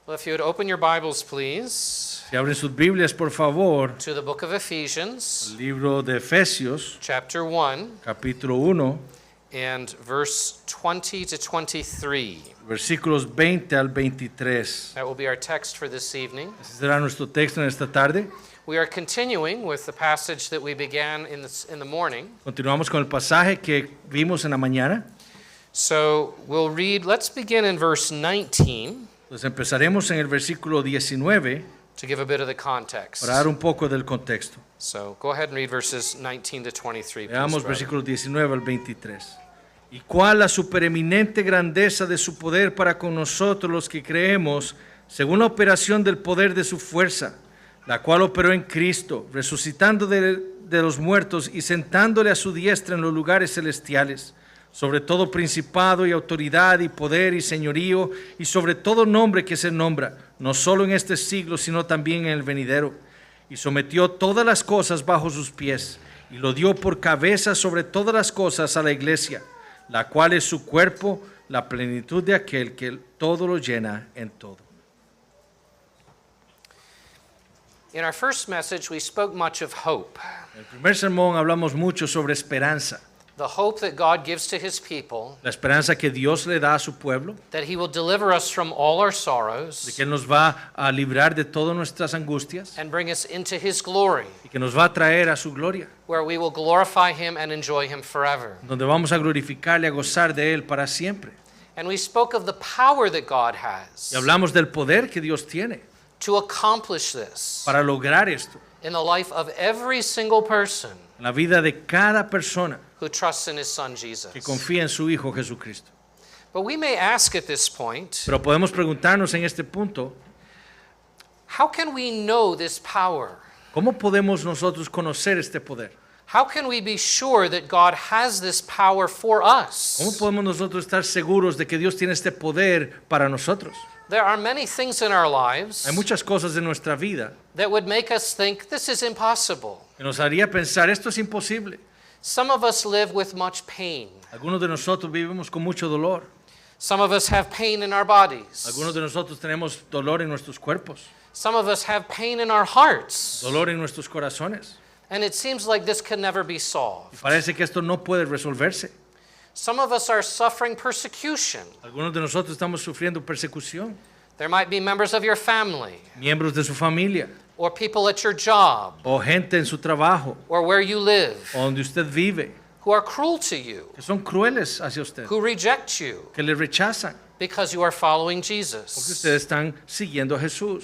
Well, if you would open your Bibles, please, Si abren sus Biblias, por favor, to the book of Ephesians, el libro de Efesios, chapter 1, capítulo 1, and verse 20 to 23. versículos 20 al 23. That will be our text for this evening. Ese será nuestro texto en esta tarde. We are continuing with the passage that we began in the morning. Continuamos con el pasaje que vimos en la mañana. So we'll read, let's begin in verse 19 Entonces empezaremos en el versículo 19 to give a bit of the context. para dar un poco del contexto. So go ahead and read verses 19 to 23. Veamos Please, brother. versículos 19 al 23. ¿Y cuál la supereminente grandeza de su poder para con nosotros los que creemos, según la operación del poder de su fuerza, la cual operó en Cristo, resucitando de los muertos y sentándole a su diestra en los lugares celestiales, sobre todo principado y autoridad y poder y señorío, y sobre todo nombre que se nombra, no solo en este siglo, sino también en el venidero, y sometió todas las cosas bajo sus pies, y lo dio por cabeza sobre todas las cosas a la iglesia, la cual es su cuerpo, la plenitud de aquel que todo lo llena en todo. In our first message, we spoke much of hope. En el primer sermón hablamos mucho sobre esperanza, The hope that God gives to his people, la esperanza que Dios le da a su pueblo, that he will deliver us from all our de sorrows que Él nos va a librar de todas nuestras angustias and bring us into his glory, y que nos va a traer a su gloria, where we will glorify him and enjoy him forever. donde vamos a glorificarle, a gozar de Él para siempre. And we spoke of the power that God has Y hablamos del poder que Dios tiene to accomplish this para lograr esto in the life of every single person en la vida de cada persona who trusts in his son Jesus. que confía en su Hijo Jesucristo. But we may ask at this point, Pero podemos preguntarnos en este punto, how can we know this power? ¿cómo podemos nosotros conocer este poder? How can we be sure that God has this power for us? ¿Cómo podemos nosotros estar seguros de que Dios tiene este poder para nosotros? There are many things in our lives Hay muchas cosas en nuestra vida that would make us think this is impossible. que nos haría pensar, esto es imposible. Some of us live with much pain. Algunos de nosotros vivimos con mucho dolor. Some of us have pain in our bodies. Algunos de nosotros tenemos dolor en nuestros cuerpos, Some of us have pain in our hearts. dolor en nuestros corazones. And it seems like this can never be Y solved. parece que esto no puede resolverse. Some of us are suffering persecution. Algunos de nosotros estamos sufriendo persecución. There might be members of your family, Miembros de su familia, or people at your job, o gente en su trabajo, or where you live, o donde usted vive, who are cruel to you, que son crueles hacia usted, who reject you que le rechazan, because you are following porque Jesus. ustedes están siguiendo a Jesús.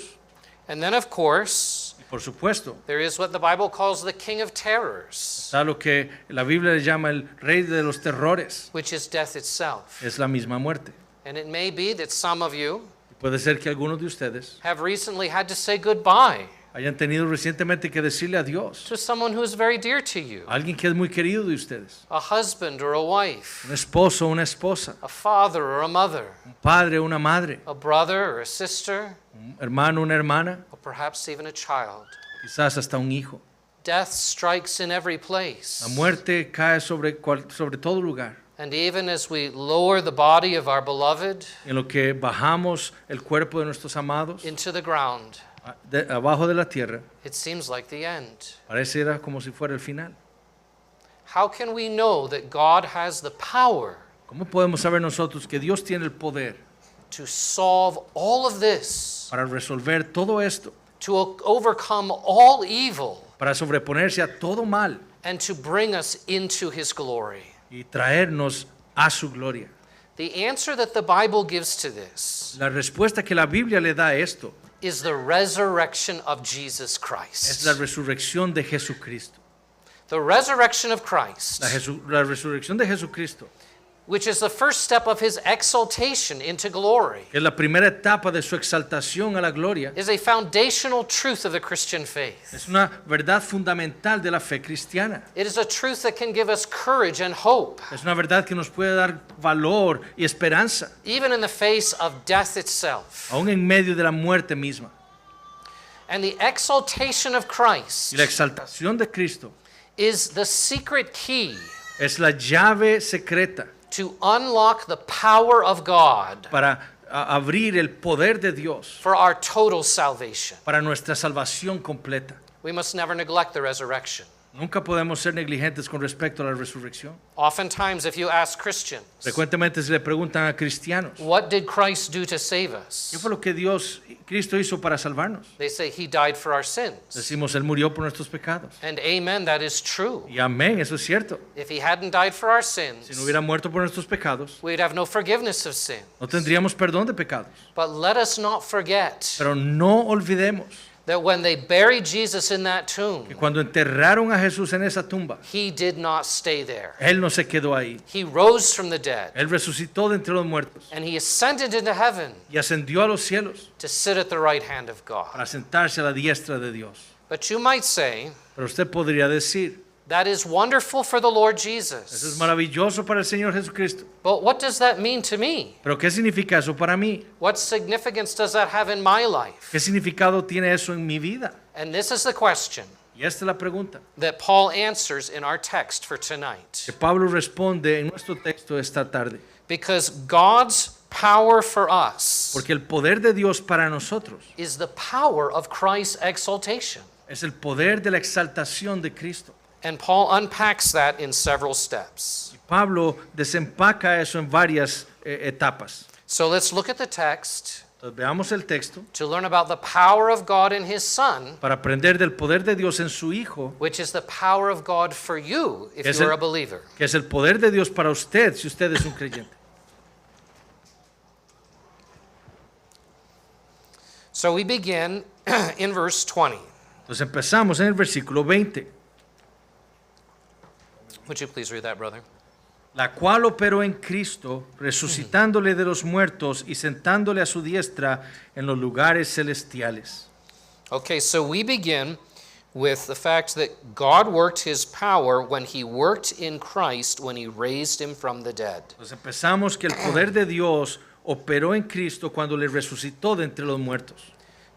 And then, of course, Y por supuesto, there is what the Bible calls the king of terrors, está lo que la Biblia le llama el rey de los terrores, which is death itself. es la misma muerte. And it may be that some of you Puede ser que algunos de ustedes have recently had to say goodbye hayan tenido recientemente que decirle adiós to someone who is very dear to you, a alguien que es muy querido de ustedes, a husband or a wife, un esposo o una esposa, a father or a mother, un padre o una madre, a brother or a sister, un hermano o una hermana, or perhaps even a child. quizás hasta un hijo. Death strikes in every place. La muerte cae sobre todo lugar. And even as we lower the body of our beloved En lo que bajamos el cuerpo de nuestros amados into the ground, abajo de la tierra, it seems like the end. pareciera como si fuera el final. How can we know that God has the power ¿Cómo podemos saber nosotros que Dios tiene el poder to solve all of this, para resolver todo esto, to overcome all evil, para sobreponerse a todo mal and to bring us into his glory? y traernos a su gloria? The answer that the Bible gives to this La respuesta que la Biblia le da a esto is the resurrection of Jesus es Christ. la resurrección de Jesucristo. The resurrection of Christ, La resurrección de Jesucristo which is the first step of his exaltation into glory, es la primera etapa de su exaltación a la gloria. is a foundational truth of the Christian faith. Es una verdad fundamental de la fe cristiana. It is a truth that can give us courage and hope, Es una verdad que nos puede dar valor y esperanza, even in the face of death itself. aún en medio de la muerte misma. And the exaltation of Y Christ la exaltación de Cristo is the secret key es la llave secreta to unlock the power of God para abrir el poder de Dios for our total salvation. para nuestra salvación completa. We must never neglect the resurrection. Nunca podemos ser negligentes con respecto a la resurrección. Oftentimes, if you ask Christians, Frecuentemente se le preguntan a cristianos, what did Christ do to save ¿qué us? fue lo que Cristo hizo para salvarnos? They say he died for our sins. Decimos, Él murió por nuestros pecados. And amen, that is true. Y amén, eso es cierto. If he hadn't died for our Si no sins, hubiera muerto por nuestros pecados, we'd have no forgiveness of sin. no tendríamos perdón de pecados. But let us not forget Pero no olvidemos that when they buried Jesus in that tomb, que cuando enterraron a Jesús en esa tumba, he did not stay there. Él no se quedó ahí. He rose from the dead Él resucitó de entre los muertos and he ascended into heaven y ascendió a los cielos to sit at the right hand of God. para sentarse a la diestra de Dios. But you might say, Pero usted podría decir, that is wonderful for the Lord eso es Jesus. maravilloso para el Señor Jesucristo. But what does that mean to me? Pero ¿qué significa eso para mí? What significance does that have in my life? ¿Qué significado tiene eso en mi vida? And this is the question Y esta es la pregunta that Paul answers in our text for tonight. que Pablo responde en nuestro texto esta tarde. Because God's power for us Porque el poder de Dios para nosotros is the power of Christ's exaltation. es el poder de la exaltación de Cristo. And Paul unpacks that in several steps. Pablo desempaca eso en varias etapas. So let's look at the text Entonces veamos el texto to learn about the power of God in his Son, para aprender del poder de Dios en su Hijo, which is the power of God for you if Es you are el- a believer. que es el poder de Dios para usted si usted es un creyente. So we begin in verse 20. Entonces empezamos en el versículo 20. Would you please read that, brother? La cual operó en Cristo, resucitándole de los muertos y sentándole a su diestra en los lugares celestiales. Okay, so we begin with the fact that God worked his power when he worked in Christ when he raised him from the dead. Entonces empezamos que el poder de Dios operó en Cristo cuando le resucitó de entre los muertos.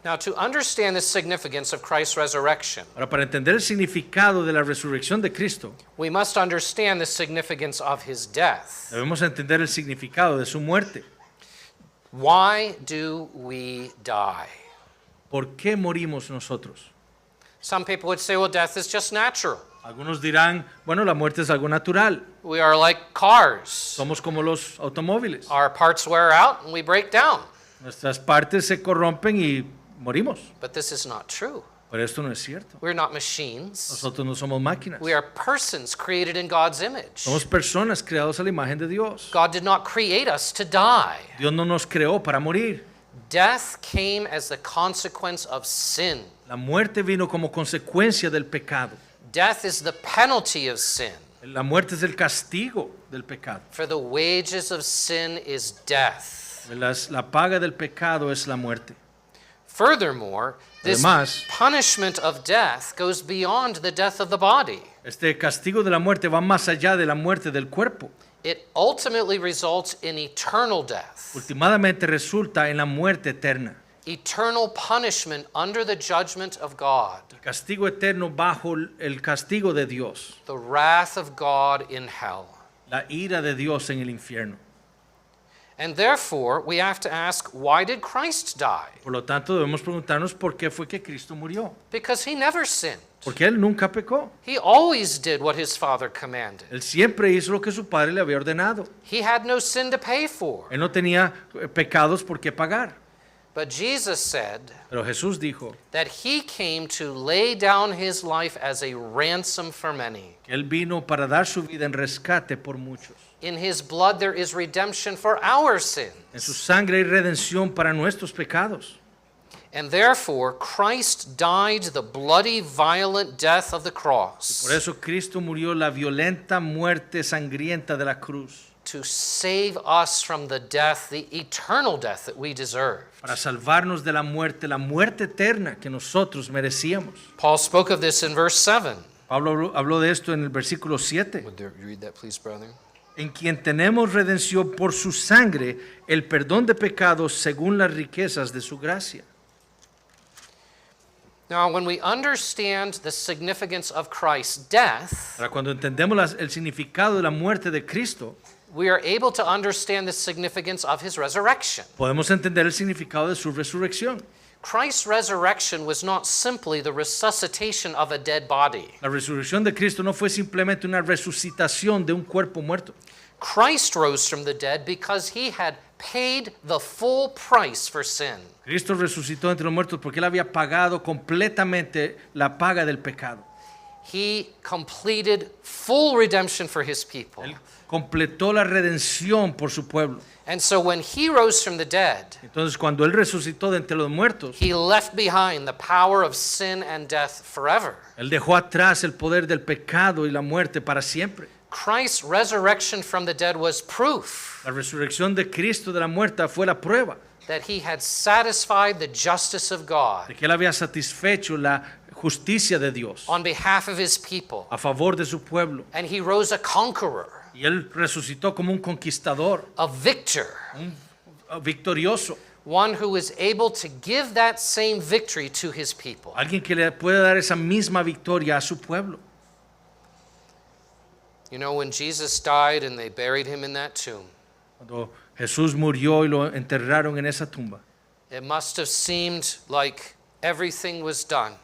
Now, to understand the significance of Christ's resurrection, Ahora, para entender el significado de la resurrección de Cristo, we must understand the significance of his death. debemos entender el significado de su muerte. Why do we die? ¿Por qué morimos nosotros? Some people would say, well, death is just natural. Algunos dirán, bueno, la muerte es algo natural. We are like cars. Somos como los automóviles. Our parts wear out and we break down. Nuestras partes se corrompen y morimos. But this is not true. Pero esto no es cierto. We're not machines. Nosotros no somos máquinas. We are persons created in God's image. Somos personas creadas a la imagen de Dios. God did not create us to die. Dios no nos creó para morir. Death came as the consequence of sin. La muerte vino como consecuencia del pecado. Death is the penalty of sin. La muerte es el castigo del pecado. For the wages of sin is death. La paga del pecado es la muerte. Furthermore, this Además, punishment of death goes beyond the death of the body. este castigo de la muerte va más allá de la muerte del cuerpo. It ultimately results in eternal death, Últimamente resulta en la muerte eterna. eternal punishment under the judgment of God, El castigo eterno bajo el castigo de Dios. the wrath of God in hell. La ira de Dios en el infierno. And therefore, we have to ask, why did Christ die? Por lo tanto, debemos preguntarnos por qué fue que Cristo murió. Because he never sinned. Porque Él nunca pecó. He always did what his Father commanded. Él siempre hizo lo que su Padre le había ordenado. He had no sin to pay for. Él no tenía pecados por qué pagar. But Jesus said Pero Jesús dijo that he came to lay down his life as a ransom for many. que Él vino para dar su vida en rescate por muchos. In his blood there is redemption for our sins. En su sangre hay redención para nuestros pecados. And therefore, Christ died the bloody, violent death of the cross Por eso Cristo murió la violenta muerte sangrienta de la cruz. to save us from the death, the eternal death that we deserve. Para salvarnos de la muerte eterna que nosotros merecíamos. Paul spoke of this in verse 7. Pablo habló de esto en el versículo 7. Would you read that, please, brother? En quien tenemos redención por su sangre, el perdón de pecados según las riquezas de su gracia. Now, when we understand the significance of Christ's death, Ahora, cuando entendemos el significado de la muerte de Cristo, we are able to understand the significance of his resurrection. podemos entender el significado de su resurrección. Christ's resurrection was not simply the resuscitation of a dead body. La resurrección de Cristo no fue simplemente una resucitación de un cuerpo muerto. Christ rose from the dead because he had paid the full price for sin. Cristo resucitó entre los muertos porque Él había pagado completamente la paga del pecado. He completed full redemption for his people. Él completó la redención por su pueblo. And so when he rose from the dead, Entonces, cuando Él resucitó de entre los muertos, he left behind the power of sin and death forever. Él dejó atrás el poder del pecado y la muerte para siempre. Christ's resurrection from the dead was proof La resurrección de Cristo de la muerte fue la prueba that he had satisfied the justice of God de que Él había satisfecho la justicia de Dios on behalf of his people. a favor de su pueblo. And he rose a conqueror, Y Él resucitó como un conquistador, a victor, victorioso. one who was able to give that same victory to his people. Alguien que le puede dar esa misma victoria a su pueblo. You know, when Jesus died and they buried him in that tomb, Cuando Jesús murió y lo enterraron en esa tumba, it must have seemed like everything was done.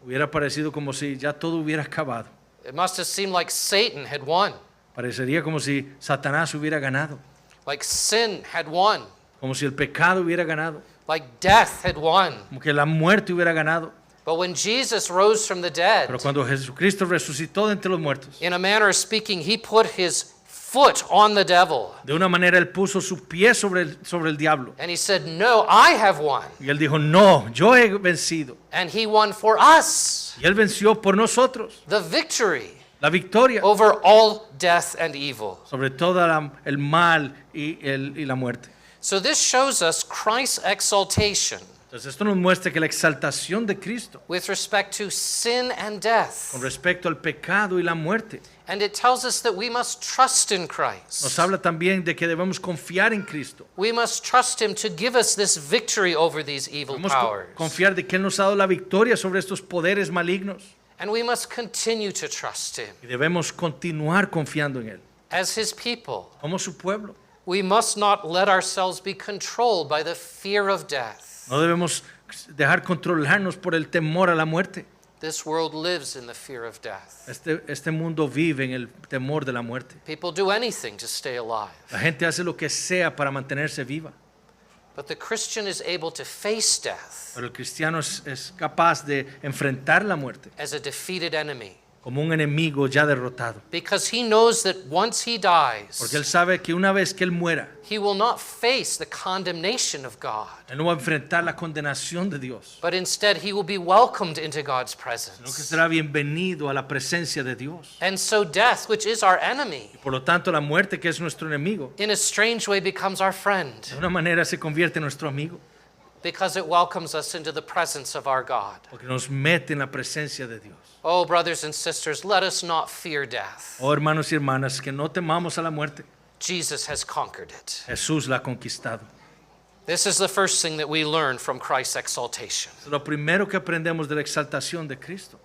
hubiera parecido como si ya todo hubiera acabado. It must have seemed like Satan had won, Parecería como si Satanás hubiera ganado, like sin had won, como si el pecado hubiera ganado, like death had won. como que la muerte hubiera ganado. But when Jesus rose from the Pero dead, cuando Jesucristo resucitó de entre los muertos, in a manner of speaking, he put his foot on the devil de una manera Él puso su pie sobre el diablo. and he said, "No, I have won." Y Él dijo, no, yo he vencido. And he won for us Y Él venció por nosotros the victory la victoria over all death and evil. sobre todo el mal y la muerte. So this shows us Christ's exaltation Entonces esto nos muestra que la exaltación de Cristo with respect to sin and death. con respecto al pecado y la muerte And it tells us that we must trust in nos Christ. habla también de que debemos confiar en Cristo. We must trust him to give us this victory over these evil Debemos powers. confiar de que Él nos ha dado la victoria sobre estos poderes malignos And we must continue to trust him. y debemos continuar confiando en Él. As his people, Como su pueblo, we must not let ourselves be controlled by the fear of death. no debemos dejar controlarnos por el temor a la muerte. This world lives in the fear of death. Este mundo vive en el temor de la muerte. People do anything to stay alive. La gente hace lo que sea para mantenerse viva, But the Christian is able to face death pero el cristiano es capaz de enfrentar la muerte as a defeated enemy como un enemigo ya derrotado. because he knows that once he Porque Él dies, sabe que una vez que Él muera, he will not face the condemnation of God, Él no va a enfrentar la condenación de Dios, but instead he will be welcomed into God's sino que presence. será bienvenido a la presencia de Dios. And so death, which is our enemy, Por lo tanto, la muerte, que es nuestro enemigo, in a strange way becomes our friend de una manera se convierte en nuestro amigo, because it welcomes us into the presence of our God. porque nos mete en la presencia de Dios. Oh, brothers and sisters, let us not fear death. Oh, hermanos y hermanas, que no temamos a la muerte. Jesus has conquered it. Jesús la ha conquistado. This is the first thing that we learn from Christ's exaltation. Lo primero que aprendemos de la exaltación de Cristo.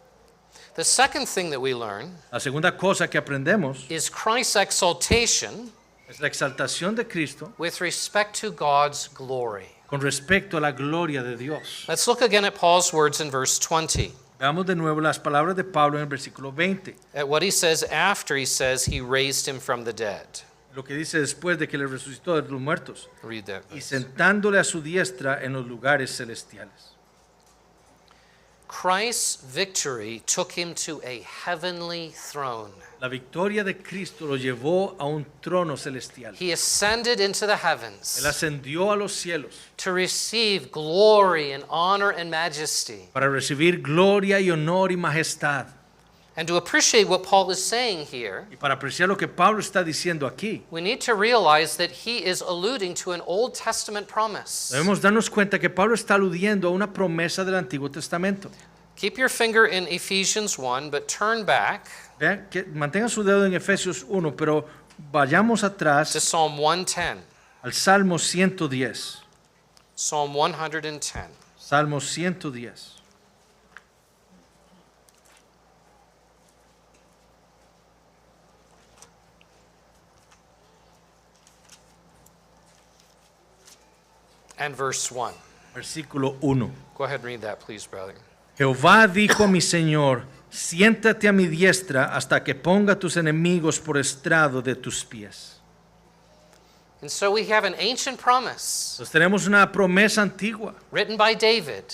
The second thing that we learn La segunda cosa que aprendemos is Christ's exaltation es la exaltación de Cristo with respect to God's glory. con respecto a la gloria de Dios. Let's look again at Paul's words in verse 20. Veamos de nuevo las palabras de Pablo en el versículo 20. At what he says after he says he raised him from the dead. Lo que dice después de que le resucitó de los muertos Read that. y sentándole a su diestra en los lugares celestiales. Christ's victory took him to a heavenly throne. La victoria de Cristo lo llevó a un trono celestial. He ascended into the Él heavens ascendió a los cielos to receive glory and honor and majesty. para recibir gloria y honor y majestad. And to appreciate what Paul is saying here, Y para apreciar lo que Pablo está diciendo aquí, we need to realize that he is alluding to an Old Testament promise. debemos darnos cuenta que Pablo está aludiendo a una promesa del Antiguo Testamento. Keep your finger in Ephesians 1, but turn back Vean que mantengan su dedo en Efesios 1, pero vayamos to atrás Psalm 110. al Salmo 110. Psalm 110. Salmo 110. and verse 1. versículo 1. Go ahead and read that, please, brother. Jehová dijo a mi Señor, siéntate a mi diestra hasta que ponga tus enemigos por estrado de tus pies. And so we have an ancient promise Entonces tenemos una promesa antigua, written by David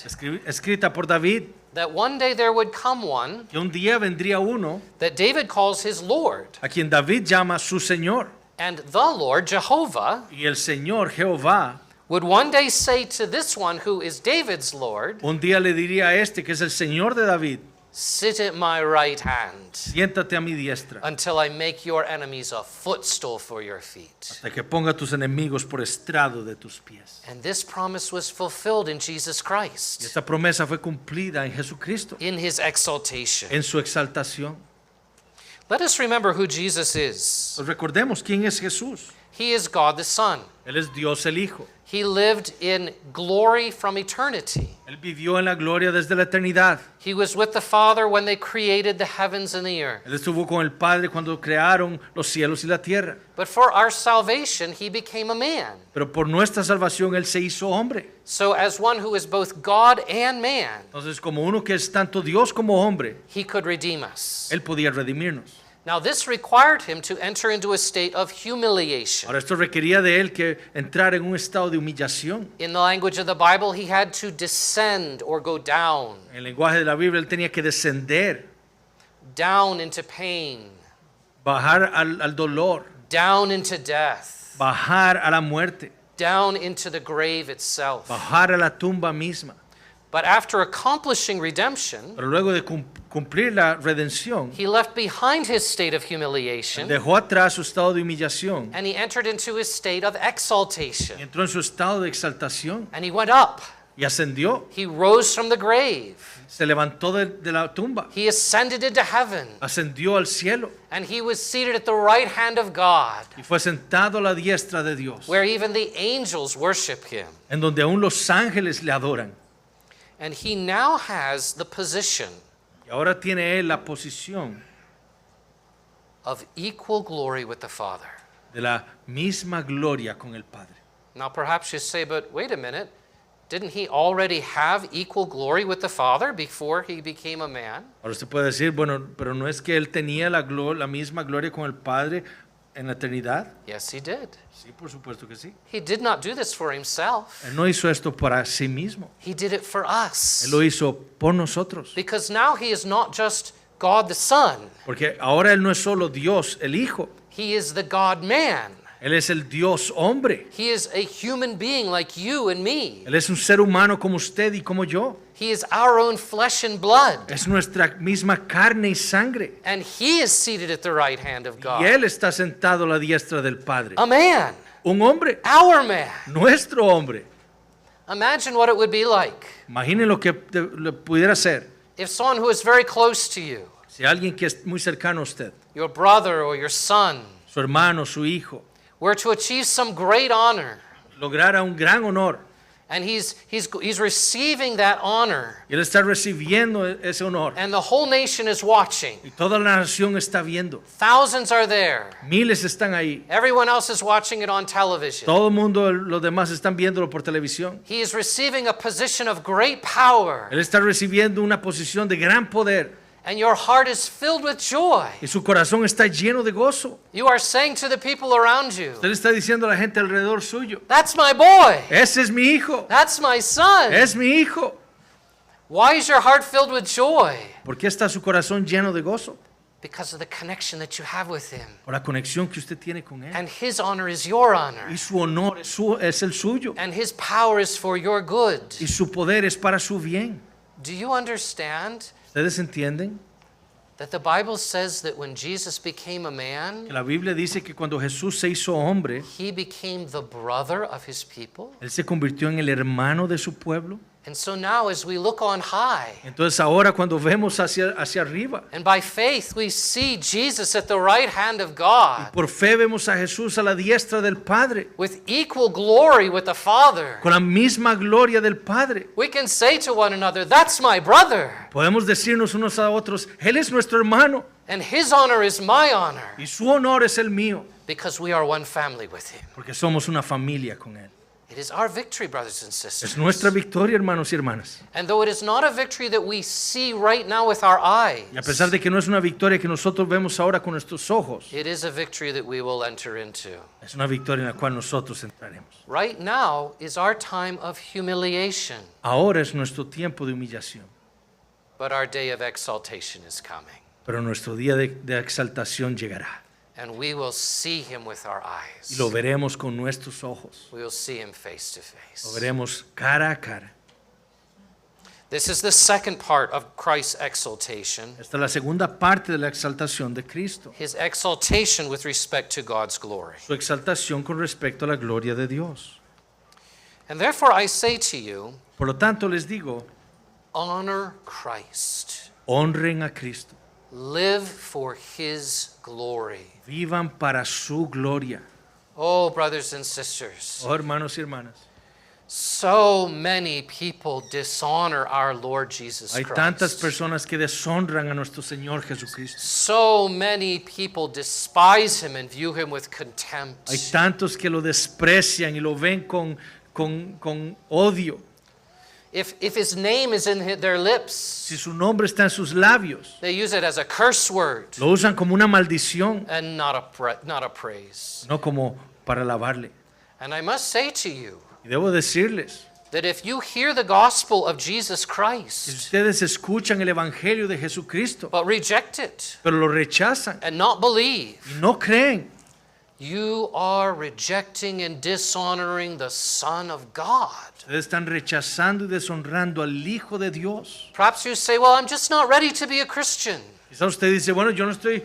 escrita por David, that one day there would come one que un día vendría uno that David calls his Lord. a quien David llama su Señor. And the Lord, Jehovah, Y el Señor Jehová would one day say to this one who is David's Lord, un día le diría a este, que es el Señor de David, sit at my right hand siéntate a mi diestra until I make your enemies a footstool for your feet. hasta que ponga tus enemigos por estrado de tus pies. And this promise was fulfilled in Jesus Y Christ esta promesa fue cumplida en Jesucristo, in his exaltation. en su exaltación. Let us remember who Jesus is. Pues recordemos quién es Jesús. He is God the Son. Él es Dios el Hijo. He lived in glory from eternity. Él vivió en la gloria desde la eternidad. He was with the Father when they created the heavens and the earth. Él estuvo con el Padre cuando crearon los cielos y la tierra. But for our salvation, he became a man. Pero por nuestra salvación Él se hizo hombre. So as one who is both God and man, Entonces, como uno que es tanto Dios como hombre, he could redeem us. Él podía redimirnos. Now this required him to enter into a state of humiliation. Ahora, esto requería de Él que entrara en un estado de humillación. In the language of the Bible, he had to descend or go down, En el lenguaje de la Biblia, Él tenía que descender, down into pain, bajar al dolor, down into death, bajar a la muerte, down into the grave itself. bajar a la tumba misma. But after accomplishing redemption, Pero luego de cumplir la redención, he left behind his state of Él humiliation dejó atrás su estado de humillación and he entered into his state of y exaltation. entró en su estado de exaltación And he went up. y ascendió. He rose from the grave. Se levantó de la tumba, He ascended into heaven. ascendió al cielo And he was seated at the right hand of God, y fue sentado a la diestra de Dios, where even the angels worship him. en donde aún los ángeles le adoran. And he now has the position Y ahora tiene Él la posición of equal glory with the Father. de la misma gloria con el Padre. Now perhaps you say, but wait a minute, didn't he already have equal glory with the Father before he became a man? Ahora usted puede decir, bueno, pero no es que Él tenía la misma gloria con el Padre en la eternidad. Yes, he did. Sí, por supuesto que sí. He did not do this for himself. Él no hizo esto para sí mismo. He did it for us. Él lo hizo por nosotros. Because now he is not just God the Son, Porque ahora Él no es solo Dios, el Hijo. he is the God man. Él es el Dios hombre. He is a human being like you and me. Él es un ser humano como usted y como yo. He is our own flesh and blood. Es nuestra misma carne y sangre. And he is seated at the right hand of Y God. Él está sentado a la diestra del Padre. A man, Un hombre, our man. nuestro hombre. Imagine what it would be like Imaginen lo que le pudiera ser if someone who is very close to you, si alguien que es muy cercano a usted, your brother or your son, su hermano, su hijo, were to achieve some great honor, lograra un gran honor and he's receiving that honor, y él está recibiendo ese honor and the whole nation is watching. y toda la nación está viendo. Thousands are there. Miles están ahí. Everyone else is watching it on television. Todo el mundo, los demás están viéndolo por televisión. He is receiving a position of great power, Él está recibiendo una posición de gran poder and your heart is filled with joy. y su corazón está lleno de gozo. You are saying to the people around you, Usted le está diciendo a la gente alrededor suyo, that's my boy. ese es mi hijo, That's my son. es mi hijo. Why is your heart filled with joy? ¿Por qué está su corazón lleno de gozo? Because of the connection that you have with him. Por la conexión que usted tiene con él. And his honor is your honor. Y su honor es el suyo. And his power is for your good. Y su poder es para su bien. Do you understand ¿Ustedes entienden? that the Bible says that when Jesus became a man, Que la Biblia dice que cuando Jesús se hizo hombre, he became the brother of his people? Él se convirtió en el hermano de su pueblo. And so now as we look on high, Entonces ahora cuando vemos hacia arriba, and by faith we see Jesus at the right hand of God, por fe vemos a Jesús a la diestra del Padre, with equal glory with the Father, con la misma gloria del Padre. we can say to one another, that's my brother, Podemos decirnos unos a otros, Él es nuestro hermano and his honor is my honor, y su honor es el mío, because we are one family with him. porque somos una familia con Él. It is our victory, brothers and Es sisters. nuestra victoria, hermanos y hermanas. And though it is not a victory that we see right now with our eyes, Y a pesar de que no es una victoria que nosotros vemos ahora con nuestros ojos, it is a victory that we will enter into. es una victoria en la cual nosotros entraremos. Right now is our time of humiliation, Ahora es nuestro tiempo de humillación, but our day of exaltation is coming. pero nuestro día de exaltación llegará. And we will see him with our Y eyes. lo veremos con nuestros ojos. We will see him face to Lo face. veremos cara a cara. This is the second part of Christ's exaltation, Esta es la segunda parte de la exaltación de Cristo. his exaltation with respect to God's glory. Su exaltación con respecto a la gloria de Dios. And therefore I say to you, Por lo tanto les digo, honor Christ. honren a Cristo. Live for his glory. Vivan para su gloria. Oh, brothers and sisters, Oh, hermanos y hermanas. so many people dishonor our Lord Jesus Hay tantas Christ. personas que deshonran a nuestro Señor Jesucristo. So many people despise him and view him with contempt. Hay tantos que lo desprecian y lo ven con odio. If his name is in their lips, Si su nombre está en sus labios, they use it as a curse word lo usan como una maldición, and not a praise. no como para alabarle. And I must say to you Y debo decirles, that if you hear the gospel of Jesus si Christ ustedes escuchan el Evangelio de Jesucristo, but reject it pero lo rechazan and not believe, y no creen, you are rejecting and dishonoring the Son of God. ustedes están rechazando y deshonrando al Hijo de Dios. Perhaps you say, well, I'm just not ready to be a Christian. Quizás usted dice, bueno, yo no estoy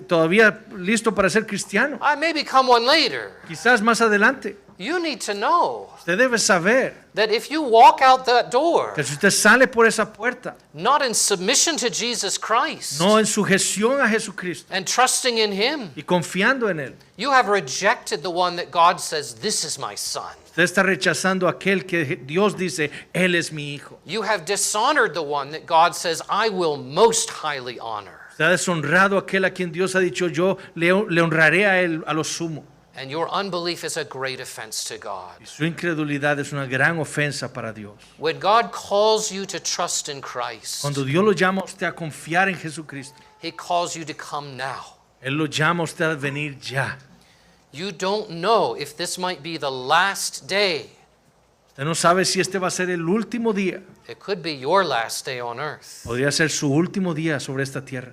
todavía listo para ser cristiano. I may become one later. Quizás más adelante. You need to know Usted debe saber that if you walk out that door, que si usted sale por esa puerta, not in submission to Jesus Christ no en sujeción a Jesucristo and trusting in him, y confiando en Él, you have rejected the one that God says, this is my son. usted está rechazando a aquel que Dios dice, Él es mi hijo. You have dishonored the one that God says, I will most highly honor. Usted ha deshonrado a aquel a quien Dios ha dicho, yo le honraré a Él a lo sumo. And your unbelief is a great offense to God. Y su incredulidad es una gran ofensa para Dios. When God calls you to trust in Christ, Cuando Dios lo llama a usted a confiar en Jesucristo, he calls you to come now. Él lo llama a usted a venir ya. You don't know if this might be the last day. Usted no sabe si este va a ser el último día. It could be your last day on earth. Podría ser su último día sobre esta tierra.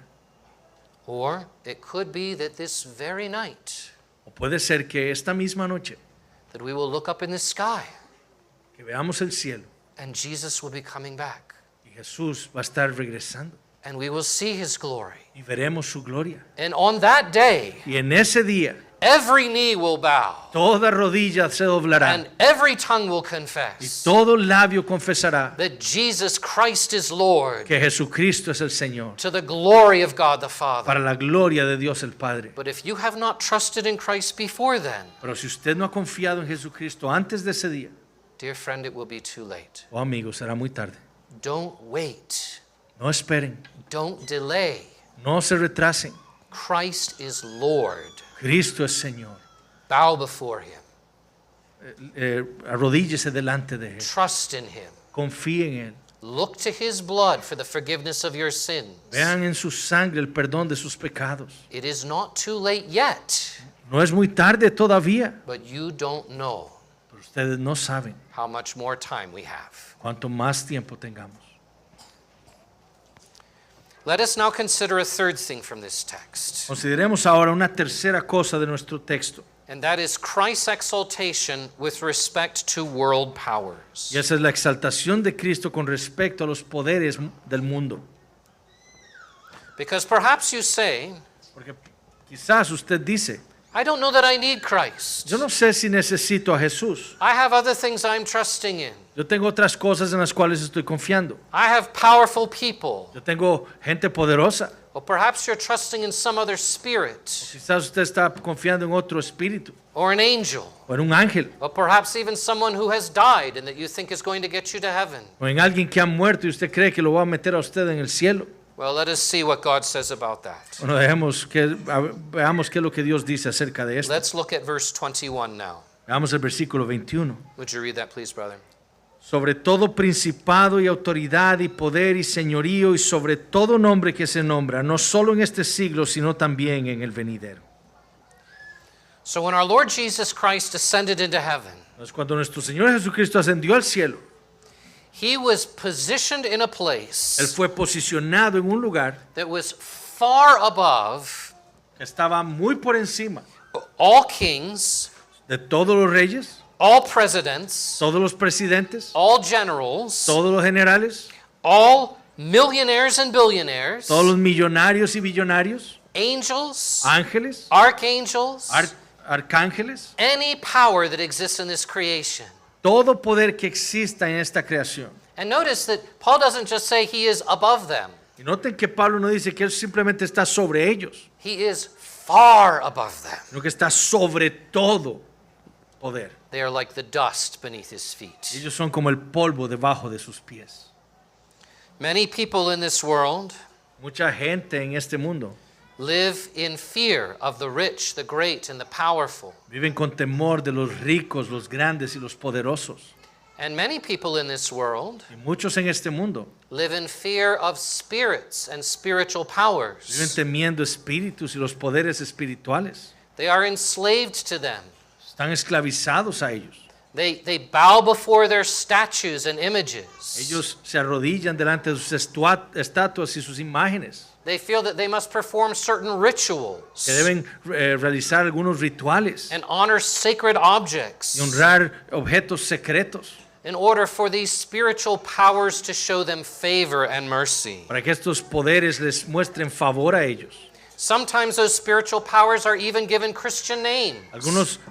Or it could be that this very night O puede ser que esta misma noche that we will look up in the sky que veamos el cielo and Jesus will be coming back y Jesús va a estar regresando and we will see his glory. y veremos su gloria. And on that day, Y en ese día every knee will bow toda rodilla se doblará and every tongue will y confess todo labio confesará that Jesus Christ is Lord, que Jesucristo es el Señor, to the glory of God the para Father. la gloria de Dios el Padre. But if you have not trusted in Christ before then, Pero si usted no ha confiado en Jesucristo antes de ese día, dear friend, it will be too late. oh amigo, será muy tarde. Don't wait. No esperen, Don't delay. no se retrasen. Christ is Lord. Cristo es Señor. Bow before him. Arrodíllese delante de Él. Trust in him. Confíe en Él. Look to his blood for the forgiveness of your sins. Vean en su sangre el perdón de sus pecados. It is not too late yet, No es muy tarde todavía, but you don't know pero ustedes no saben how much more time we have. cuánto más tiempo tengamos. Let us now consider a third thing from this text, Consideremos ahora una tercera cosa de nuestro texto, and that is Christ's exaltation with respect to world powers. y esa es la exaltación de Cristo con respecto a los poderes del mundo. Because perhaps you say, Porque quizás usted dice, I don't know that I need Christ. yo no sé si necesito a Jesús. I have other things I'm trusting in. Yo tengo otras cosas en las cuales estoy confiando. I have powerful people. Yo tengo gente poderosa. Or perhaps you're trusting in some other spirit Quizás usted está confiando en otro espíritu or an angel. o en un ángel Or perhaps even someone who has died and that you think is going to get you to heaven. o en alguien que ha muerto y usted cree que lo va a meter a usted en el cielo. Well, let us see what God says about that. Bueno, veamos qué es lo que Dios dice acerca de esto. Let's look at verse 21 now. Veamos el versículo 21. Would you read that, please, brother? Sobre todo principado y autoridad y poder y señorío y sobre todo nombre que se nombra, no solo en este siglo, sino también en el venidero. So when our Lord Jesus Christ ascended into heaven, Entonces, cuando nuestro Señor Jesucristo ascendió al cielo, he was positioned in a place Él fue posicionado en un lugar that was far above que estaba muy por encima all kings, de todos los reyes, all presidents, todos los presidentes, all generals, todos los generales, all millionaires and billionaires, todos los millonarios y billonarios, angels, ángeles, archangels, arcángeles, any power that exists in this creation. todo poder que exista en esta creación. And notice that Paul doesn't just say he is above them. Y noten que Pablo no dice que Él simplemente está sobre ellos, He is far above them. sino que está sobre todo poder. They are like the dust beneath his feet. Ellos son como el polvo debajo de sus pies. Many people in this world Mucha gente en este mundo live in fear of the rich, the great, and the powerful. viven con temor de los ricos, los grandes y los poderosos. And many people in this world Y muchos en este mundo live in fear of spirits and spiritual viven powers. temiendo espíritus y los poderes espirituales. They are enslaved to them. Están esclavizados a ellos. They bow before their statues and images. Ellos se arrodillan delante de sus estatuas y sus imágenes, They feel that they must perform certain rituals que deben realizar algunos rituales and honor sacred y objects honrar objetos secretos in order for these spiritual powers to show them favor and mercy. para que estos poderes les muestren favor a ellos. Sometimes those spiritual powers are even given Christian names,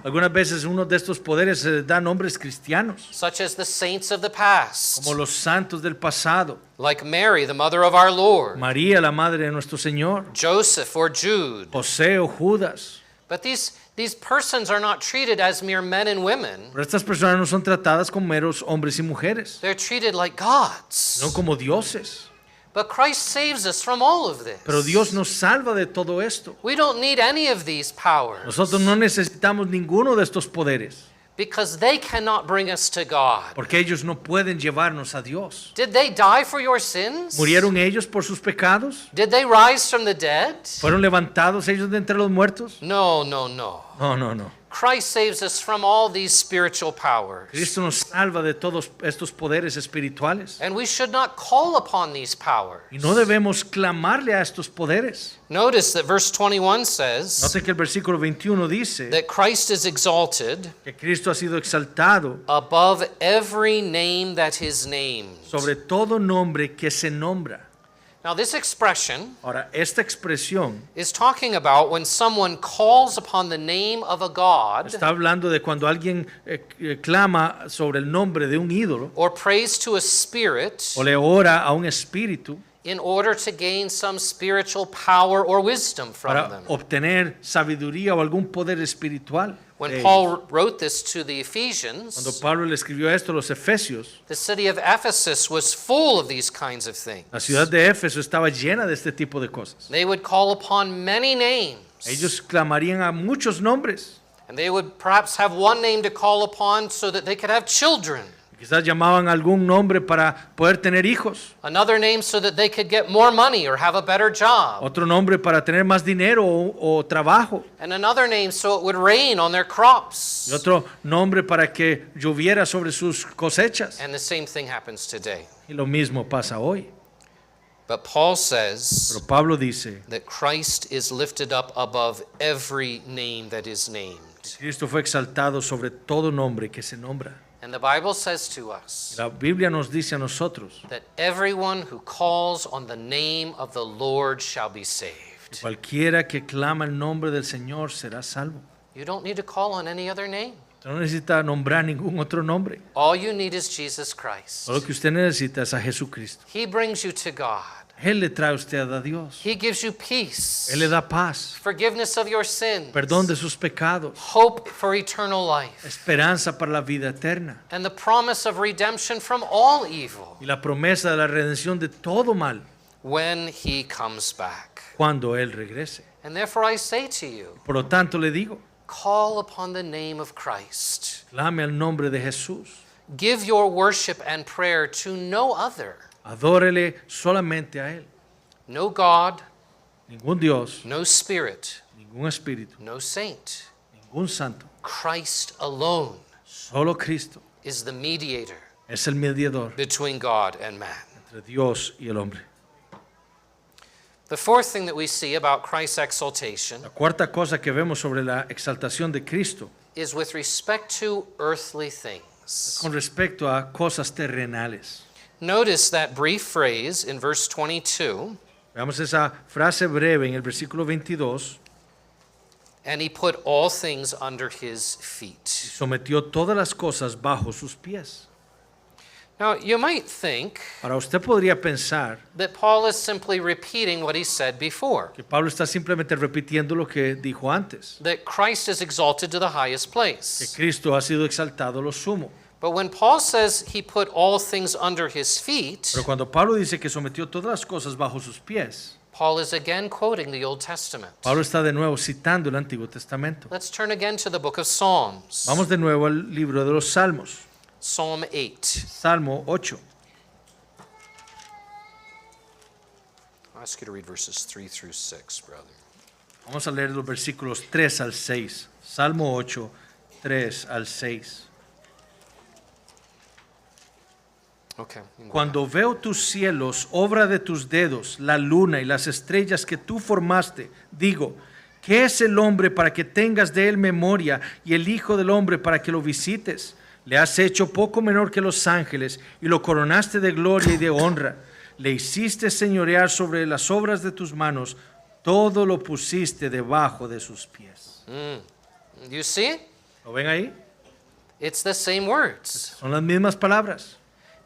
Algunas veces uno de estos poderes se les da nombres cristianos, such as the saints of the past, como los santos del pasado, like Mary, the mother of our Lord, María, la madre de nuestro Señor, Joseph or Jude. José o Judas. But these persons are not treated as mere men and women. Pero estas personas no son tratadas como meros hombres y mujeres, They're treated like gods. no como dioses. But Christ saves us from all of this. Pero Dios nos salva de todo esto. We don't need any of these powers Nosotros no necesitamos ninguno de estos poderes, because they cannot bring us to God. porque ellos no pueden llevarnos a Dios. Did they die for your sins? ¿Murieron ellos por sus pecados? Did they rise from the dead? ¿Fueron levantados ellos de entre los muertos? No, no, no. No, no, no. Christ saves us from all these spiritual powers. Cristo nos salva de todos estos poderes espirituales. And we should not call upon these powers. Y no debemos clamarle a estos poderes. Notice that verse 21 says Noten que el versículo 21 dice that Christ is exalted que Cristo ha sido exaltado above every name that is named. sobre todo nombre que se nombra. Now, this expression Ahora, esta expresión is talking about when someone calls upon the name of a god está hablando de cuando alguien clama sobre el nombre de un ídolo or prays to a spirit o le ora a un espíritu in order to gain some spiritual power or wisdom from para them. obtener sabiduría o algún poder espiritual. When de ellos. Paul wrote this to the Cuando Ephesians, Pablo le escribió esto a los Efesios, the city of Ephesus was full of these kinds of things. la ciudad de Éfeso estaba llena de este tipo de cosas. They would call upon many names, Ellos clamarían a muchos nombres. and they would perhaps have one name to call upon so that they could have children, Quizás llamaban algún nombre para poder tener hijos, another name so that they could get more money or have a better job, otro nombre para tener más dinero o trabajo, and another name so it would rain on their crops. y otro nombre para que lloviera sobre sus cosechas. And the same thing happens today. Y lo mismo pasa hoy. But Paul says Pero Pablo dice, that Christ is lifted up above every name that is named. Cristo fue exaltado sobre todo nombre que se nombra. And the Bible says to us La Biblia nos dice a nosotros, that everyone who calls on the name of the Lord shall be saved. cualquiera que clama el nombre del Señor será salvo. You don't need to call on any other name. Usted no necesita nombrar ningún otro nombre. All you need is Jesus Christ. Todo lo que usted necesita es a Jesucristo. He brings you to God. Él le trae a usted a Dios. He gives you peace, Él le da paz, forgiveness of your sins, perdón de sus pecados, hope for eternal life, esperanza para la vida eterna and the promise of redemption from all evil y la promesa de la redención de todo mal when He comes back. cuando Él regrese. And therefore I say to you, Por lo tanto le digo, Call upon the name of Christ. Clame al nombre de Jesús. Give your worship and prayer to no other. Adórele solamente a Él. No God, Ningún Dios, no spirit, ningún espíritu, no saint. ningún santo. Christ alone Solo Cristo is the mediator es el mediador between God and man. entre Dios y el hombre. The fourth thing that we see about Christ's exaltation La cuarta cosa que vemos sobre la exaltación de Cristo is with respect to earthly things. con respecto a cosas terrenales. Notice that brief phrase in verse 22, Veamos esa frase breve en el versículo 22. and he put all things under his feet. Sometió todas las cosas bajo sus pies. Now, you might think Ahora usted podría pensar that Paul is simply repeating what he said before, que Pablo está simplemente repitiendo lo que dijo antes, that Christ is exalted to the highest que place. Cristo ha sido exaltado a lo sumo. But when Paul says he put all things under his feet, Pero cuando Pablo dice que sometió todas las cosas bajo sus pies, Paul is again quoting the Old Testament. Pablo está de nuevo citando el Antiguo Testamento. Let's turn again to the book of Psalms. Vamos de nuevo al libro de los Salmos, Psalm 8. Salmo 8. I'll ask you to read verses 3 through 6, brother. Vamos a leer los versículos 3 al 6. Salmo 8, 3 al 6. Okay. Cuando veo tus cielos, obra de tus dedos, la luna y las estrellas que tú formaste, digo, ¿qué es el hombre para que tengas de él memoria y el hijo del hombre para que lo visites? Le has hecho poco menor que los ángeles y lo coronaste de gloria y de honra. Le hiciste señorear sobre las obras de tus manos, todo lo pusiste debajo de sus pies. You see? ¿Lo ven ahí? It's the same words. Son las mismas palabras.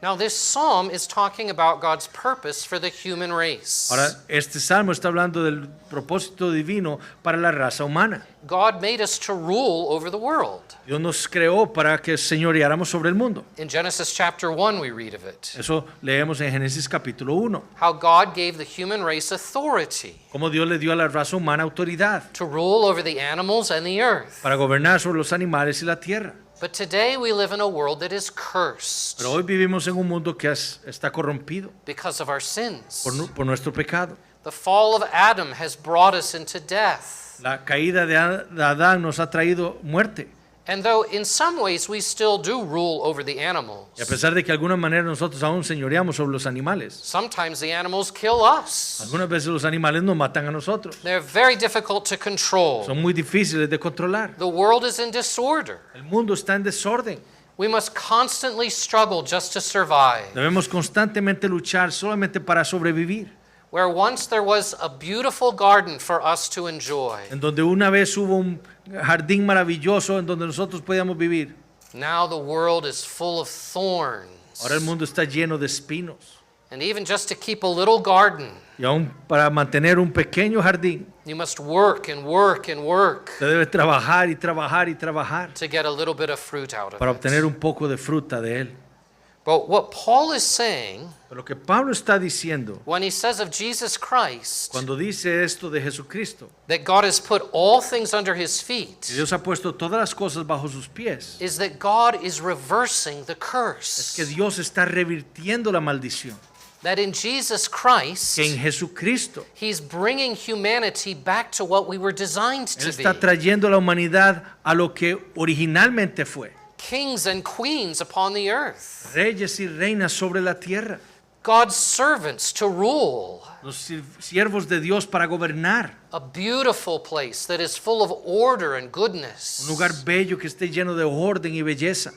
Now, this psalm is talking about God's purpose for the human race. Ahora, este salmo está hablando del propósito divino para la raza humana. God made us to rule over the world. Dios nos creó para que señoreáramos sobre el mundo. In Genesis chapter 1, we read of it. Eso leemos en Génesis capítulo 1. How God gave the human race authority Cómo Dios le dio a la raza humana autoridad to rule over the animals and the earth. para gobernar sobre los animales y la tierra. But today we live in a world that is cursed Pero hoy vivimos en un mundo que está corrompido because of our sins. por nuestro pecado. The fall of Adam has brought us into death. La caída de Adán nos ha traído muerte. And though in some ways we still do rule over the animals, Y a pesar de que de alguna manera nosotros aún señoreamos sobre los animales, sometimes the animals kill us. algunas veces los animales nos matan a nosotros. They're very difficult to control. Son muy difíciles de controlar. The world is in disorder. El mundo está en desorden. We must constantly struggle just to survive. Debemos constantemente luchar solamente para sobrevivir. Where once there was a beautiful garden for us to enjoy, En donde una vez hubo un jardín maravilloso en donde nosotros podíamos vivir. now the world is full of thorns. Ahora el mundo está lleno de espinos. And even just to keep a little garden, Y aún para mantener un pequeño jardín, you must work and work and work usted debe trabajar y trabajar y trabajar to get a little bit of fruit out of para it. obtener un poco de fruta de él. But what Paul is saying Pero lo que Pablo está diciendo when he says of Jesus Christ cuando dice esto de Jesucristo, that God has put all things under his feet que Dios ha puesto todas las cosas bajo sus pies, is that God is reversing the es curse. que Dios está revirtiendo la maldición. That in Jesus Christ, Que en Jesucristo he's bringing humanity back to what we were designed Él to está be. trayendo a la humanidad a lo que originalmente fue. Kings and queens upon the earth. Reyes y reinas sobre la tierra. God's servants to rule. Los siervos de Dios para gobernar. A beautiful place that is full of order and Un goodness. lugar bello que esté lleno de orden y belleza.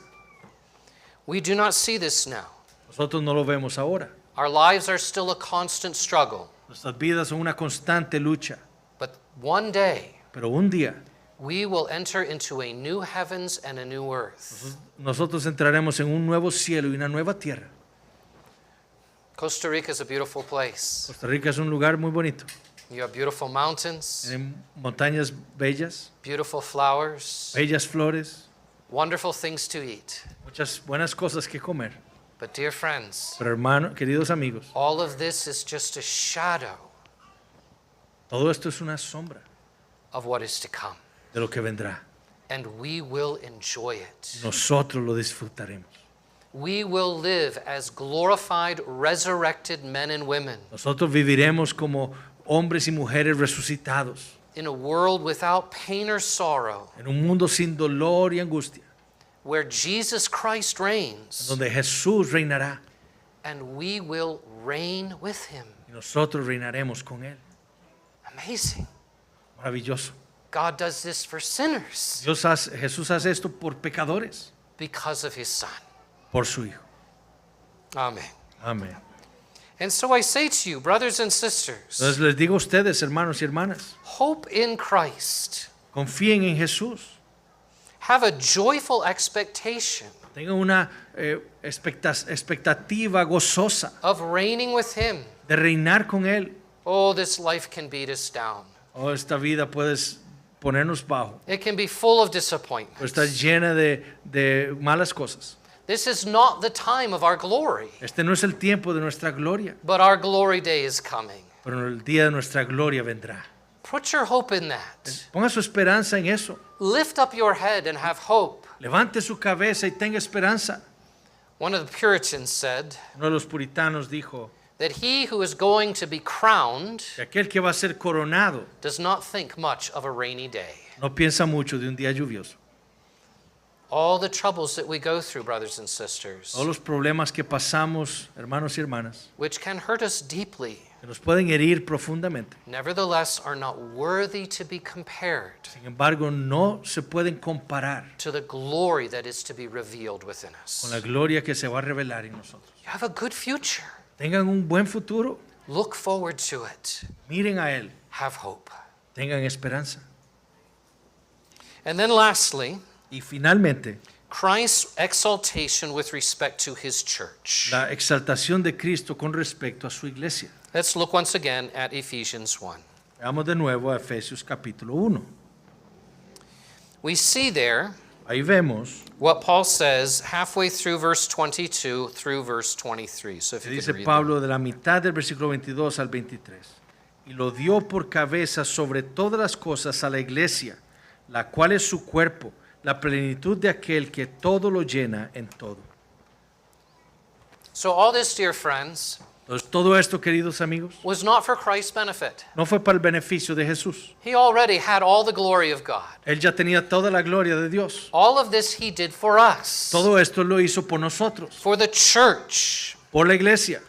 We do not see this now. Nosotros no lo vemos ahora. Our lives are still a constant struggle. Nuestras vidas son una constante lucha. But one day, Pero un día we will enter into a new heavens and a new earth. nosotros entraremos en un nuevo cielo y una nueva tierra. Costa Rica is a beautiful place. Costa Rica es un lugar muy bonito. You have beautiful mountains, Tiene montañas bellas, beautiful flowers, bellas flores, wonderful things to eat. muchas buenas cosas que comer. But dear friends, Pero hermanos, queridos amigos, all of this is just a shadow todo esto es una sombra of what is to come. de lo que vendrá. and we will enjoy it. Nosotros lo disfrutaremos. We will live as glorified, resurrected men and women Nosotros viviremos como hombres y mujeres resucitados in a world without pain or sorrow, en un mundo sin dolor y angustia, where Jesus Christ reigns, donde Jesús reinará and we will reign with him. y nosotros reinaremos con Él. Amazing. Maravilloso. God does this for sinners Jesús hace esto por pecadores, because of his Son. por su Hijo. Amen. Amén. And so I say to you, brothers and sisters, Entonces les digo a ustedes, hermanos y hermanas, hope in Christ. confíen en Jesús. Have a joyful expectation Tengan una expectativa gozosa of reigning with him. de reinar con Él. Oh, this life can beat us down. Oh, esta vida puede ponernos bajo, It can be full of disappointment. puede estar llena de malas cosas. This is not the time of our glory, Este no es el tiempo de nuestra gloria, but our glory day is coming. pero el día de nuestra gloria vendrá. Put your hope in that. Ponga su esperanza en eso. Lift up your head and have hope. Levante su cabeza y tenga esperanza. One of the Puritans said Uno de los puritanos dijo that he who is going to be crowned que aquel que va a ser coronado does not think much of a rainy day. no piensa mucho de un día lluvioso. All the troubles that we go through, brothers and sisters, Todos los problemas que pasamos, hermanos y hermanas, which can hurt us deeply, que nos pueden herir profundamente. nevertheless are not worthy to be compared Sin embargo, no se pueden comparar to the glory that is to be revealed within con la us. gloria que se va a revelar en nosotros. You have a good future. Tengan un buen futuro, Look forward to it. miren a Él, Have hope. tengan esperanza. And then lastly, Y finalmente, Christ's exaltation with respect to his church. la exaltación de Cristo con respecto a su iglesia. Let's look once again at Ephesians 1. Veamos de nuevo a Efesios capítulo 1. We see there Ahí vemos what Paul says halfway through verse 22 through verse 23. So if que you dice could read Pablo de la mitad del versículo 22 al 23. Y lo dio por cabeza sobre todas las cosas a la iglesia, la cual es su cuerpo, la plenitud de aquel que todo lo llena en todo. So all this, dear friends, Entonces, todo esto, queridos amigos, was not for Christ's benefit. no fue para el beneficio de Jesús. He already had all the glory of God. Él ya tenía toda la gloria de Dios. All of this he did for us, Todo esto lo hizo por nosotros, for the church. por la iglesia.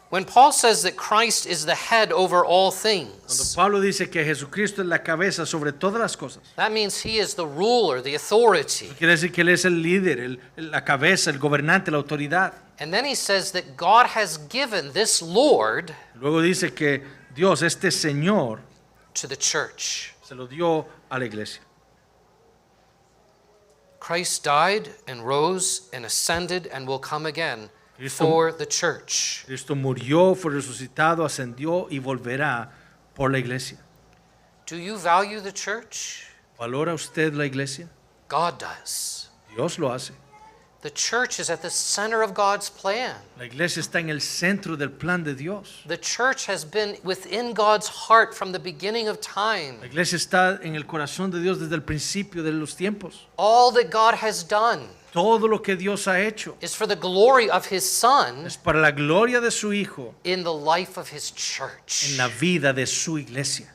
When Paul says that Christ is the head over all Cuando things, Pablo dice que Jesucristo es la cabeza sobre todas las cosas, that means he is the ruler, the authority. quiere decir que Él es el líder, la cabeza, el gobernante, la autoridad. And then he says that God has given this Lord Luego dice que Dios, este Señor, to the church. se lo dio a la iglesia. Christ died and rose and ascended and will come again Cristo- for the church. Cristo murió, fue resucitado, ascendió y volverá por la iglesia. Do you value the church? ¿Valora usted la iglesia? God does. Dios lo hace. The church is at the center of God's plan. La iglesia está en el centro del plan de Dios. The church has been within God's heart from the beginning of time. La iglesia está en el corazón de Dios desde el principio de los tiempos. All that God has done Todo lo que Dios ha hecho is for the glory of his Son es para la gloria de su Hijo in the life of his en church. la vida de su iglesia.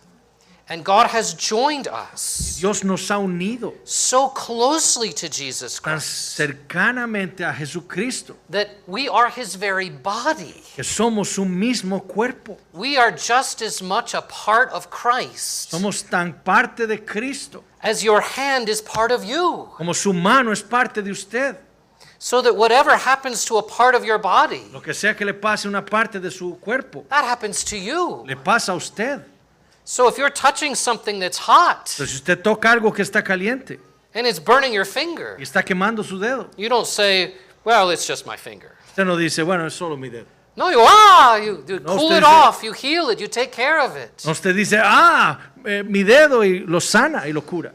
And God has joined us Dios nos ha unido so closely to Jesus tan Christ cercanamente a Jesucristo that we are his very body. que somos un mismo cuerpo. We are just as much a part of Christ Somos tan parte de Cristo as your hand is part of you. como su mano es parte de usted. So that whatever happens to a part of your body, Lo que sea que le pase a una parte de su cuerpo, that happens to you. le pasa a usted. So if you're touching something that's hot Entonces, si usted toca algo que está caliente and it's burning your finger, y está quemando su dedo, you don't say, well, it's just my finger. usted no dice, bueno, es solo mi dedo. No, you No, cool usted it dice- off, you heal it, you take care of it. No, usted dice, mi dedo y lo sana y lo cura.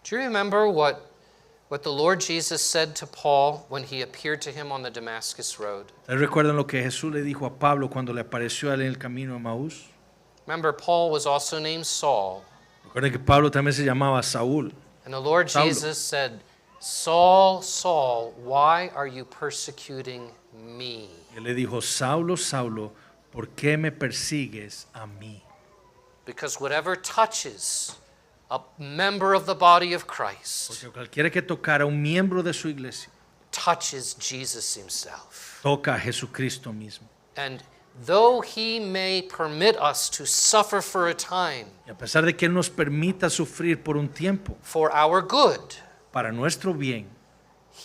Do you remember what the Lord Jesus said to Paul when he appeared to him on the Damascus road? ¿Ustedes recuerdan lo que Jesús le dijo a Pablo cuando le apareció a él en el camino a Maús? Remember, Paul was also named Saul. Recuerden que Pablo también se llamaba Saúl. And the Lord Saulo. Jesus said, Saul, Saul, why are you persecuting me? Y él le dijo, Saulo, Saulo, ¿por qué me persigues a mí? Because whatever touches a member of the body of Christ Porque cualquiera que tocara a un miembro de su iglesia, touches Jesus himself. toca a Jesucristo mismo. And though he may permit us to suffer for a time Y a pesar de que Él nos permita sufrir por un tiempo, for our good, para nuestro bien,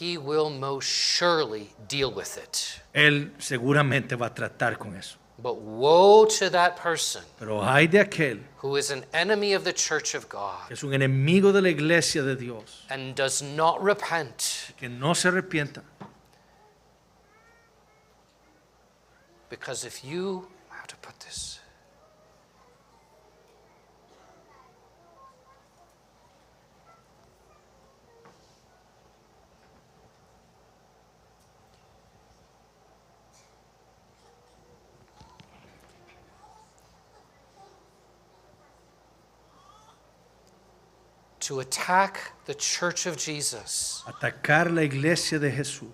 he will most surely deal with it. Él seguramente va a tratar con eso. But woe to that person Pero hay de aquel who is an enemy of the church of God que es un enemigo de la iglesia de Dios, and does not repent, que no se arrepienta. because if you, how to put this? To attack the church of Jesus Atacar la iglesia de Jesús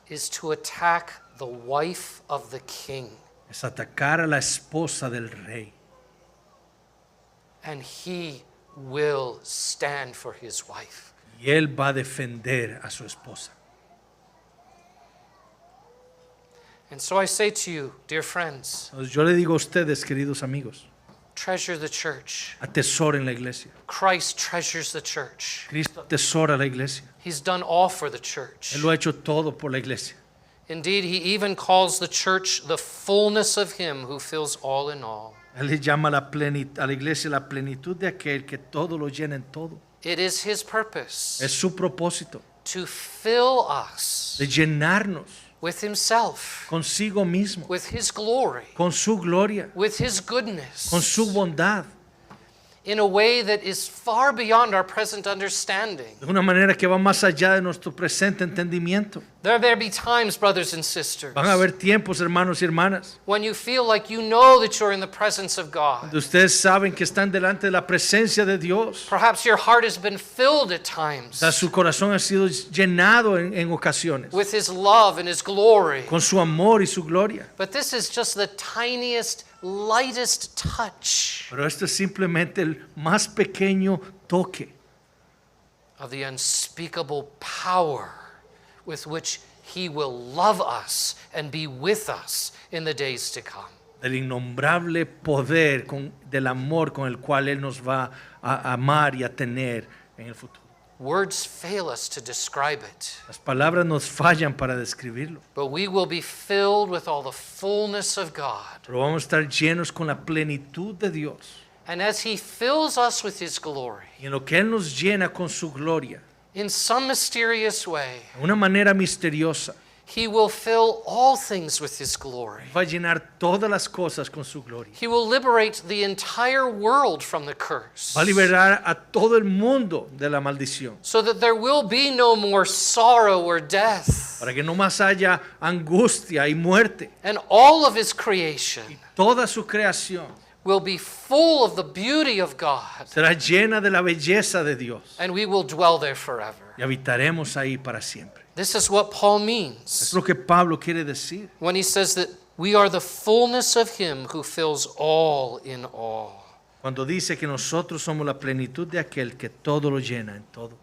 is to attack the wife of the king. es atacar a la esposa del rey. And he will stand for his wife. Y Él va a defender a su esposa. And so I say to you, dear friends, Entonces yo le digo a ustedes, queridos amigos, treasure the church. atesoren la iglesia. Christ treasures the church. Cristo atesora la iglesia. He's done all for the church. Él lo ha hecho todo por la iglesia. Indeed, he even calls the church the fullness of him who fills all in all. Él le llama a la iglesia la plenitud de aquel que todo lo llena en todo. It is his purpose Es su propósito to fill us de llenarnos with himself, consigo mismo, with his glory, con su gloria, with his goodness, con su bondad, in a way that is far beyond our present understanding. de una manera que va más allá de nuestro presente entendimiento. There be times, brothers and sisters, Van a haber tiempos, hermanos y hermanas, when you feel like you know that you're in the presence of God. donde ustedes saben que están delante de la presencia de Dios. Perhaps your heart has been filled at times Su corazón ha sido llenado en ocasiones with his love and his glory. con su amor y su gloria. But this is just the tiniest, lightest touch Pero esto es simplemente el más pequeño toque of the unspeakable power with which he will love us and be with us in the days to come. del innombrable poder del amor con el cual Él nos va a amar y a tener en el futuro. Words fail us to describe it, Las palabras nos fallan para describirlo, but we will be filled with all the fullness of God. pero vamos a estar llenos con la plenitud de Dios. And as he fills us with his glory, Y en lo que Él nos llena con su gloria, in some mysterious way, de una manera misteriosa, he will fill all things with his glory. va a llenar todas las cosas con su gloria. He will liberate the entire world from the curse, Va a liberar a todo el mundo de la maldición, so that there will be no more sorrow or death. para que no más haya angustia y muerte. And all of his creation Toda su creación will be full of the beauty of God, será llena de la belleza de Dios and we will dwell there forever. y habitaremos ahí para siempre. This is what Paul Es means lo que Pablo quiere decir when he says that we are the fullness of him who fills all in all. cuando dice que nosotros somos la plenitud de aquel que todo lo llena en todo.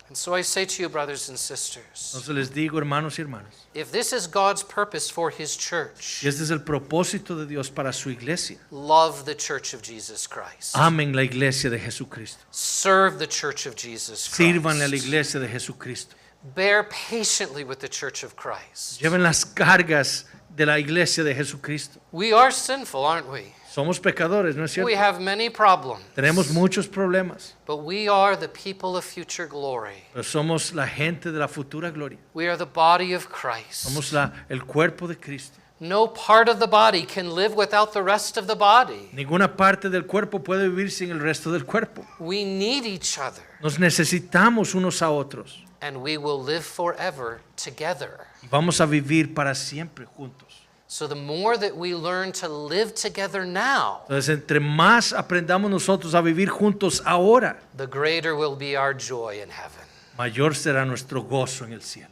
And so I say to you, brothers and sisters, Entonces les digo, hermanos y hermanas, if this is God's purpose for his church, y este es el propósito de Dios para su iglesia. love the church of Jesus Christ. Amen la iglesia de Jesucristo. Serve the church of Jesus Sírvanle a la Christ. iglesia de Jesucristo. Bear patiently with the church of Christ. Lleven las cargas de la iglesia de Jesucristo. We are sinful, aren't we? Somos pecadores, ¿no es cierto? We have many problems, Tenemos muchos problemas, but we are the people of future glory. pero somos la gente de la futura gloria. We are the body of Christ. Somos el cuerpo de Cristo. No part of the body can live without the rest of the body. Ninguna parte del cuerpo puede vivir sin el resto del cuerpo. We need each other, Nos necesitamos unos a otros. and we will live forever together. Y vamos a vivir para siempre juntos. So the more that we learn to live together now, Entonces, entre más aprendamos nosotros a vivir juntos ahora, the greater will be our joy in heaven. mayor será nuestro gozo en el cielo.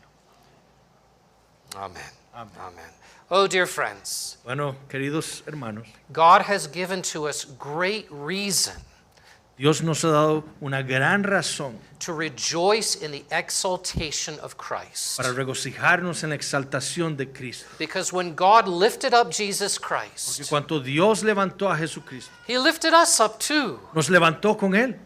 Amen. Amen. Oh, dear friends, Bueno, queridos hermanos, God has given to us great reason Dios nos ha dado una gran razón to rejoice in the exaltation of Christ. para regocijarnos en la exaltación de Cristo. Because when God lifted up Jesus Porque Christ, cuando Dios levantó a Jesucristo, He lifted us up too. nos levantó con Él.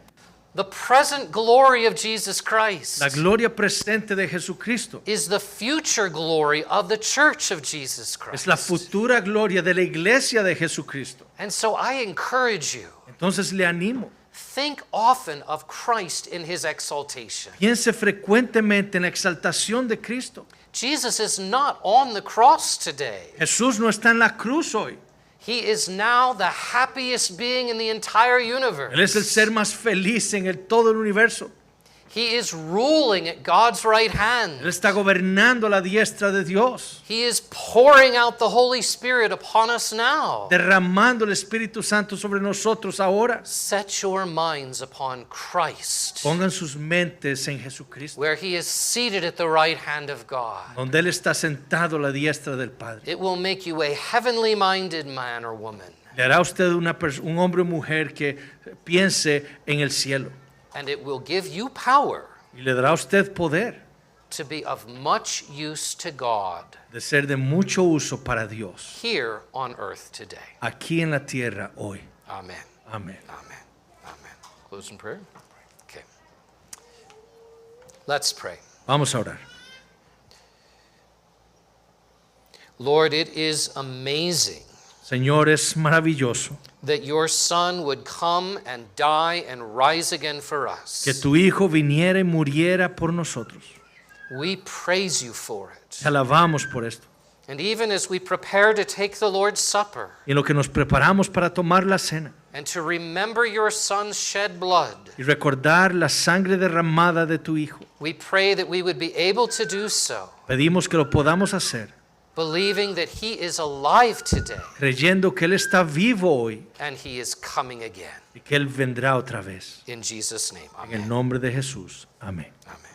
The present glory of Jesus Christ La gloria presente de Jesucristo is the future glory of the church of Jesus es la Christ. futura gloria de la iglesia de Jesucristo. And so I encourage you, Entonces le animo, think often of Christ in His exaltation. piense frecuentemente en la exaltación de Cristo. Jesus is not on the cross today. Jesús no está en la cruz hoy. He is now the happiest being in the entire universe. Él es el ser más feliz en todo el universo. He is ruling at God's right Él hand. está gobernando a la diestra de Dios, He is pouring out the Holy Spirit upon us now. derramando el Espíritu Santo sobre nosotros ahora. Set your minds upon Christ, Pongan sus mentes en Jesucristo, where He is seated at the right hand of God. donde Él está sentado a la diestra del Padre. It will make you a heavenly minded man or woman, Le hará a usted un hombre o mujer que piense en el cielo. and it will give you power Y le dará a usted poder to be of much use to God de ser de mucho uso para Dios, here on earth today. aquí en la tierra hoy. Amen. Amén. Amen. Amen. Close in prayer. Okay. Let's pray. Vamos a orar. Lord, it is amazing Señor, es maravilloso that your Son would come and die and rise again for us. que tu Hijo viniera y muriera por nosotros. We praise you for it. Te alabamos por esto. And even as we prepare to take the Lord's Supper Y en lo que nos preparamos para tomar la cena and to remember your Son's shed blood, y recordar la sangre derramada de tu Hijo, we pray that we would be able to do so, pedimos que lo podamos hacer, believing that He is alive today creyendo que Él está vivo hoy and He is coming again. y que Él vendrá otra vez. In Jesus' name, En el amen. nombre de Jesús. Amén. Amen.